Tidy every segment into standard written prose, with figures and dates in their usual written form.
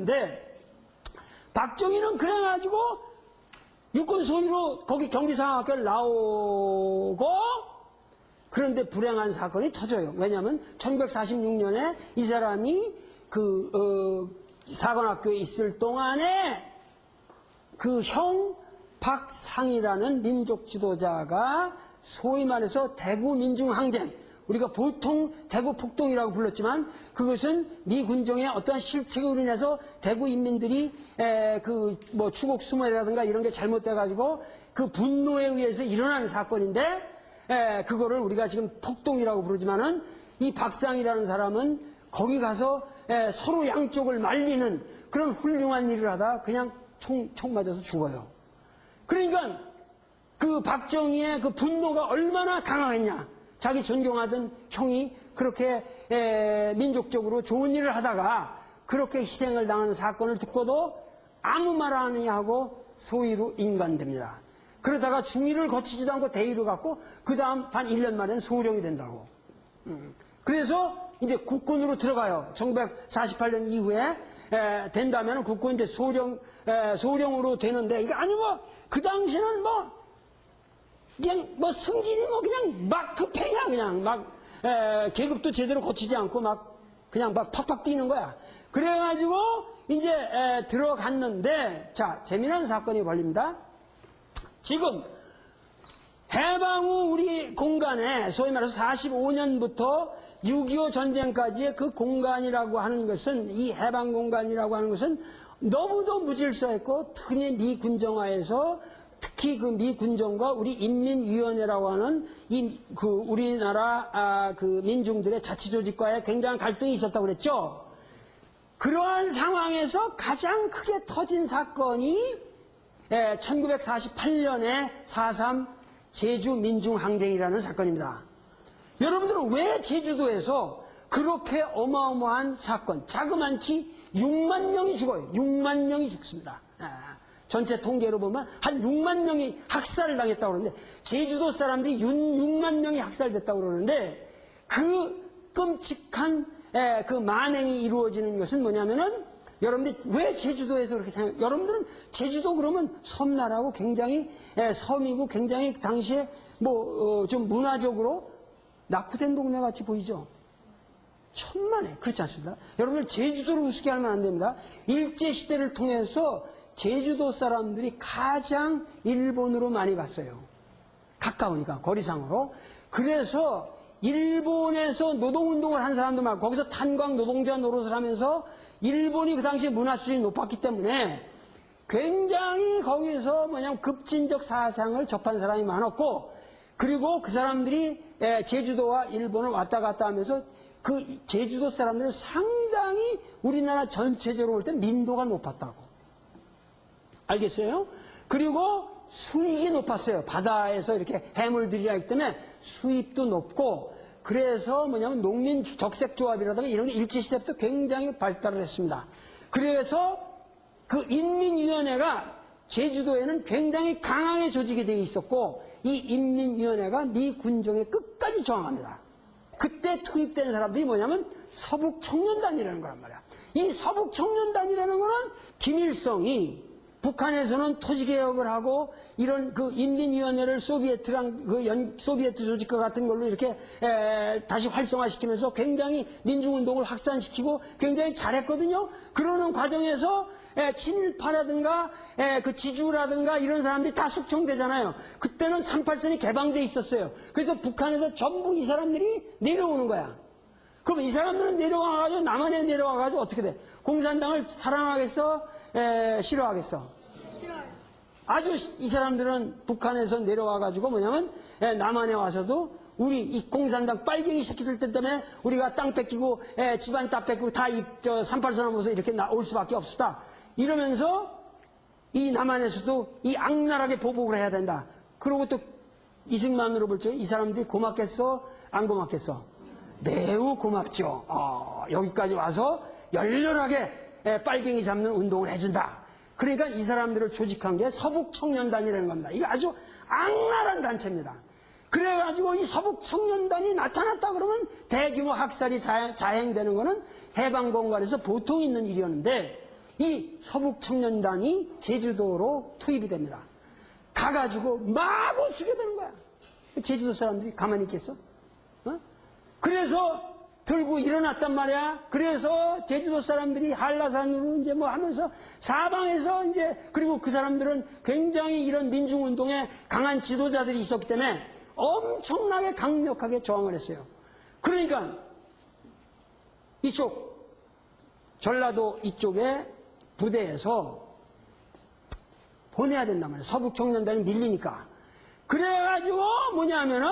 그랬는데 박정희는 그래가지고 육군 소위로 거기 경기상학교를 나오고 그런데 불행한 사건이 터져요. 왜냐하면 1946년에 이 사람이 사관학교에 있을 동안에 그 형 박상이라는 민족 지도자가 소위 말해서 대구 민중항쟁, 우리가 보통 대구 폭동이라고 불렀지만 그것은 미 군정의 어떠한 실책으로 인해서 대구 인민들이 추곡 수모라든가 이런 게 잘못돼가지고 그 분노에 의해서 일어나는 사건인데 그거를 우리가 지금 폭동이라고 부르지만은 이 박상이라는 사람은 거기 가서 서로 양쪽을 말리는 그런 훌륭한 일을 하다 그냥 총 맞아서 죽어요. 그러니까 그 박정희의 그 분노가 얼마나 강하겠냐. 자기 존경하던 형이 그렇게 민족적으로 좋은 일을 하다가 그렇게 희생을 당하는 사건을 듣고도 아무 말 안 하고 소위로 인간됩니다. 그러다가 중위를 거치지도 않고 대위로 갔고 그 다음 반 1년 만에는 소령이 된다고. 그래서 이제 국군으로 들어가요. 1948년 이후에 된다면 국군 이제 소령으로 되는데, 그러니까 그 당시는 그냥 승진이 그냥 막 급행이야. 그냥 막 계급도 제대로 거치지 않고 그냥 팍팍 뛰는 거야. 그래가지고 이제 들어갔는데, 자, 재미난 사건이 벌립니다. 지금 해방 후 우리 공간에 소위 말해서 45년부터 6.25 전쟁까지의 그 공간이라고 하는 것은, 이 해방 공간이라고 하는 것은 너무도 무질서했고, 특히 미 군정화에서 특히 그 미 군정과 우리 인민위원회라고 하는 우리나라 그 민중들의 자치조직과의 굉장한 갈등이 있었다고 그랬죠. 그러한 상황에서 가장 크게 터진 사건이 1948년에 4.3 제주민중항쟁이라는 사건입니다. 여러분들은 왜 제주도에서 그렇게 어마어마한 사건, 자그만치 6만 명이 죽어요. 6만 명이 죽습니다. 전체 통계로 보면 한 6만 명이 학살을 당했다고 그러는데, 제주도 사람들이 6만 명이 학살됐다고 그러는데, 그 끔찍한 그 만행이 이루어지는 것은 뭐냐면은, 여러분들이 왜 제주도에서 그렇게 생각해요? 여러분들은 제주도 그러면 섬나라고 굉장히 섬이고 굉장히 당시에 좀 문화적으로 낙후된 동네 같이 보이죠? 천만에 그렇지 않습니다. 여러분들 제주도를 우습게 하면 안 됩니다. 일제시대를 통해서 제주도 사람들이 가장 일본으로 많이 갔어요. 가까우니까 거리상으로. 그래서 일본에서 노동운동을 한 사람도 많고, 거기서 탄광 노동자 노릇을 하면서 일본이 그 당시에 문화 수준이 높았기 때문에 굉장히 거기서 급진적 사상을 접한 사람이 많았고, 그리고 그 사람들이 제주도와 일본을 왔다 갔다 하면서 그 제주도 사람들은 상당히 우리나라 전체적으로 볼 때 민도가 높았다고. 알겠어요? 그리고 수익이 높았어요. 바다에서 이렇게 해물들이라기 때문에 수입도 높고, 그래서 농민 적색조합이라든가 이런 게 일제시대부터 굉장히 발달을 했습니다. 그래서 그 인민위원회가 제주도에는 굉장히 강하게 조직이 되어 있었고, 이 인민위원회가 미 군정에 끝까지 저항합니다. 그때 투입된 사람들이 뭐냐면 서북청년단이라는 거란 말이야. 이 서북청년단이라는 거는 김일성이 북한에서는 토지개혁을 하고 이런 그 인민위원회를 소비에트랑 소비에트 조직과 같은 걸로 이렇게 다시 활성화시키면서 굉장히 민중운동을 확산시키고 굉장히 잘했거든요. 그러는 과정에서 친일파라든가 그 지주라든가 이런 사람들이 다 숙청되잖아요. 그때는 38선이 개방돼 있었어요. 그래서 북한에서 전부 이 사람들이 내려오는 거야. 그럼 이 사람들은 내려와가지고 남한에 내려와가지고 어떻게 돼? 공산당을 사랑하겠어? 싫어하겠어? 싫어요. 아주 이 사람들은 북한에서 내려와가지고 남한에 와서도 우리 이 공산당 빨갱이 새끼들 때문에 우리가 땅 뺏기고 집안 다 뺏기고 다 38선 하면서 이렇게 올 수밖에 없었다. 이러면서 이 남한에서도 이 악랄하게 보복을 해야 된다. 그러고 또 이승만으로 볼 적에 이 사람들이 고맙겠어? 안 고맙겠어? 매우 고맙죠. 여기까지 와서 열렬하게 빨갱이 잡는 운동을 해준다. 그러니까 이 사람들을 조직한 게 서북청년단이라는 겁니다. 이게 아주 악랄한 단체입니다. 그래가지고 이 서북청년단이 나타났다 그러면 대규모 학살이 자행되는 거는 해방공간에서 보통 있는 일이었는데, 이 서북청년단이 제주도로 투입이 됩니다. 가가지고 마구 죽여대는 거야. 제주도 사람들이 가만히 있겠어? 그래서 들고 일어났단 말이야. 그래서 제주도 사람들이 한라산으로 이제 뭐 하면서 사방에서 이제, 그리고 그 사람들은 굉장히 이런 민중운동에 강한 지도자들이 있었기 때문에 엄청나게 강력하게 저항을 했어요. 그러니까 이쪽 전라도 이쪽에 부대에서 보내야 된단 말이에요. 서북청년단이 밀리니까. 그래가지고 뭐냐면은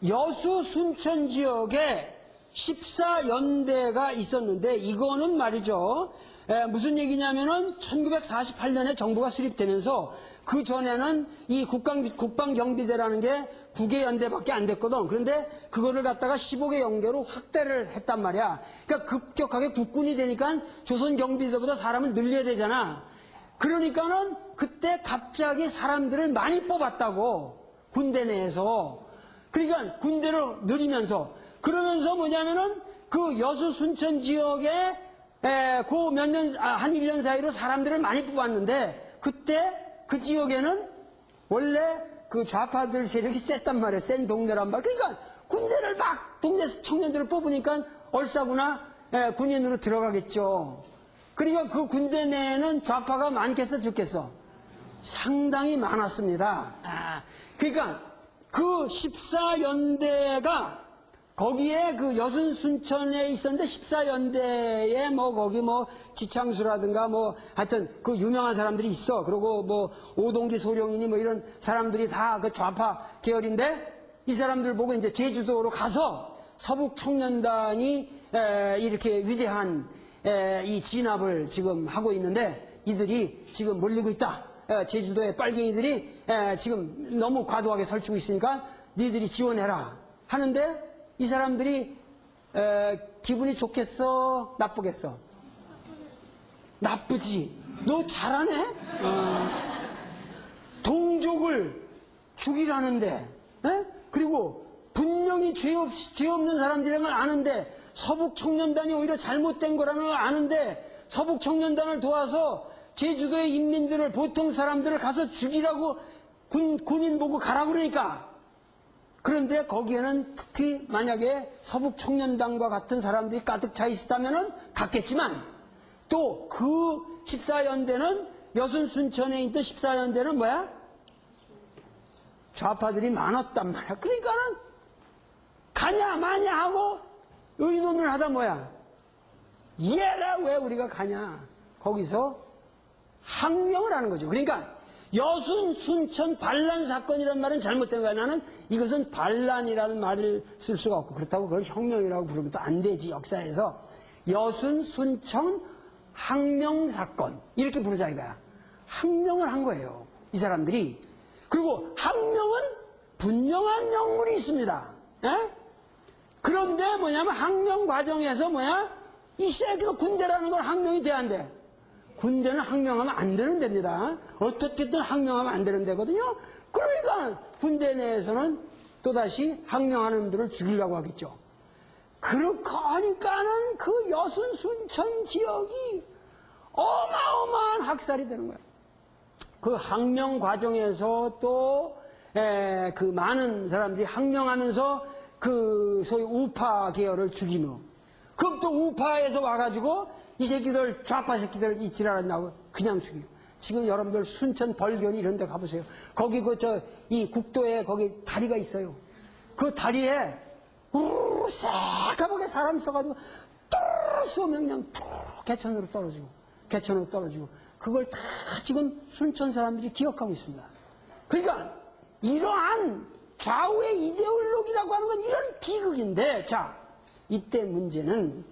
여수 순천 지역에 14연대가 있었는데, 이거는 말이죠, 무슨 얘기냐면은 1948년에 정부가 수립되면서 그 전에는 이 국방경비대라는 게 9개 연대밖에 안 됐거든. 그런데 그거를 갖다가 15개 연대로 확대를 했단 말이야. 그러니까 급격하게 국군이 되니까 조선경비대보다 사람을 늘려야 되잖아. 그러니까는 그때 갑자기 사람들을 많이 뽑았다고, 군대 내에서. 그러니까 군대를 늘리면서, 그러면서 뭐냐면은 그 여수 순천 지역에 그 몇 년, 한 1년 사이로 사람들을 많이 뽑았는데, 그때 그 지역에는 원래 그 좌파들 세력이 셌단 말이에요. 센 동네란 말. 그러니까 군대를 막 동네 청년들을 뽑으니까 얼싸구나 군인으로 들어가겠죠. 그러니까 그 군대 내에는 좌파가 많겠어, 적겠어? 상당히 많았습니다. 그러니까 그 14연대가 거기에 그 여순 순천에 있었는데, 14연대에 뭐 거기 뭐 지창수라든가 뭐 하여튼 그 유명한 사람들이 있어. 그리고 뭐 오동기 소령이니 뭐 이런 사람들이 다 그 좌파 계열인데, 이 사람들 보고 이제 제주도로 가서 서북청년단이 이렇게 위대한 이 진압을 지금 하고 있는데, 이들이 지금 몰리고 있다. 제주도의 빨갱이들이 지금 너무 과도하게 설치고 있으니까 니들이 지원해라 하는데, 이 사람들이 기분이 좋겠어? 나쁘겠어? 나쁘지. 너 잘하네? 동족을 죽이라는데, 그리고 분명히 죄 없는 사람들이라는 걸 아는데, 서북청년단이 오히려 잘못된 거라는 걸 아는데, 서북청년단을 도와서 제주도의 인민들을, 보통 사람들을 가서 죽이라고 군인 보고 가라고 그러니까. 그런데 거기에는 특히 만약에 서북청년단과 같은 사람들이 가득 차 있었다면 갔겠지만, 또 그 14연대는, 여순 순천에 있던 14연대는 뭐야? 좌파들이 많았단 말이야. 그러니까는 가냐 마냐 하고 의논을 하다 뭐야? 얘라 왜 우리가 가냐? 거기서 항명을 하는 거죠. 그러니까 여순 순천 반란 사건이라는 말은 잘못된 거야. 나는 이것은 반란이라는 말을 쓸 수가 없고, 그렇다고 그걸 혁명이라고 부르면 또 안 되지, 역사에서. 여순 순천 항명 사건 이렇게 부르자 이거야. 항명을 한 거예요, 이 사람들이. 그리고 항명은 분명한 명물이 있습니다. 그런데 뭐냐면 항명 과정에서 뭐야? 이 새끼가 군대라는 건 항명이 돼야 안 돼. 군대는 항명하면 안 되는 데입니다. 어떻게든 항명하면 안 되는 데거든요. 그러니까 군대 내에서는 또다시 항명하는 놈들을 죽이려고 하겠죠. 그렇고 하니까는 그 여순 순천 지역이 어마어마한 학살이 되는 거예요. 그 항명 과정에서 또 그 많은 사람들이 항명하면서 그 소위 우파 계열을 죽이며, 그럼 또 우파에서 와가지고 이 새끼들, 좌파 새끼들 이 지랄한다고 그냥 죽이고. 지금 여러분들 순천 벌견이 이런 데 가보세요. 거기 이 국도에 거기 다리가 있어요. 그 다리에 우르르 새까맣게 사람 있어가지고 뚜르르 쏘면 그냥 개천으로 떨어지고 그걸 다 지금 순천 사람들이 기억하고 있습니다. 그러니까 이러한 좌우의 이데올로기라고 하는 건 이런 비극인데, 자, 이때 문제는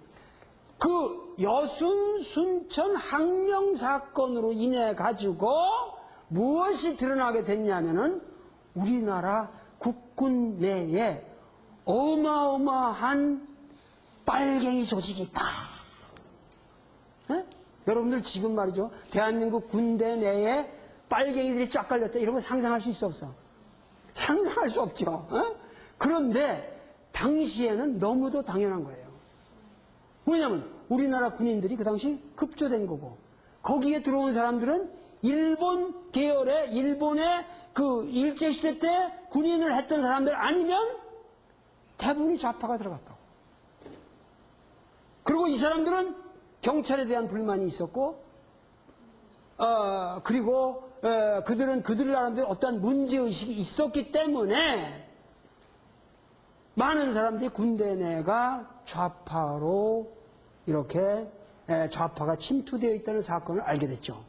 그 여순 순천 항명 사건으로 인해 가지고 무엇이 드러나게 됐냐면은 우리나라 국군 내에 어마어마한 빨갱이 조직이 있다. 여러분들 지금 말이죠, 대한민국 군대 내에 빨갱이들이 쫙 깔렸다, 이런 거 상상할 수 있어 없어? 상상할 수 없죠. 그런데 당시에는 너무도 당연한 거예요. 왜냐하면 우리나라 군인들이 그 당시 급조된 거고, 거기에 들어온 사람들은 일본 계열의 일본의 그 일제시대 때 군인을 했던 사람들 아니면 대부분이 좌파가 들어갔다고. 그리고 이 사람들은 경찰에 대한 불만이 있었고, 그리고 그들은 그들 나름대로 어떠한 문제의식이 있었기 때문에 많은 사람들이 군대 내가 좌파로 이렇게 좌파가 침투되어 있다는 사건을 알게 됐죠.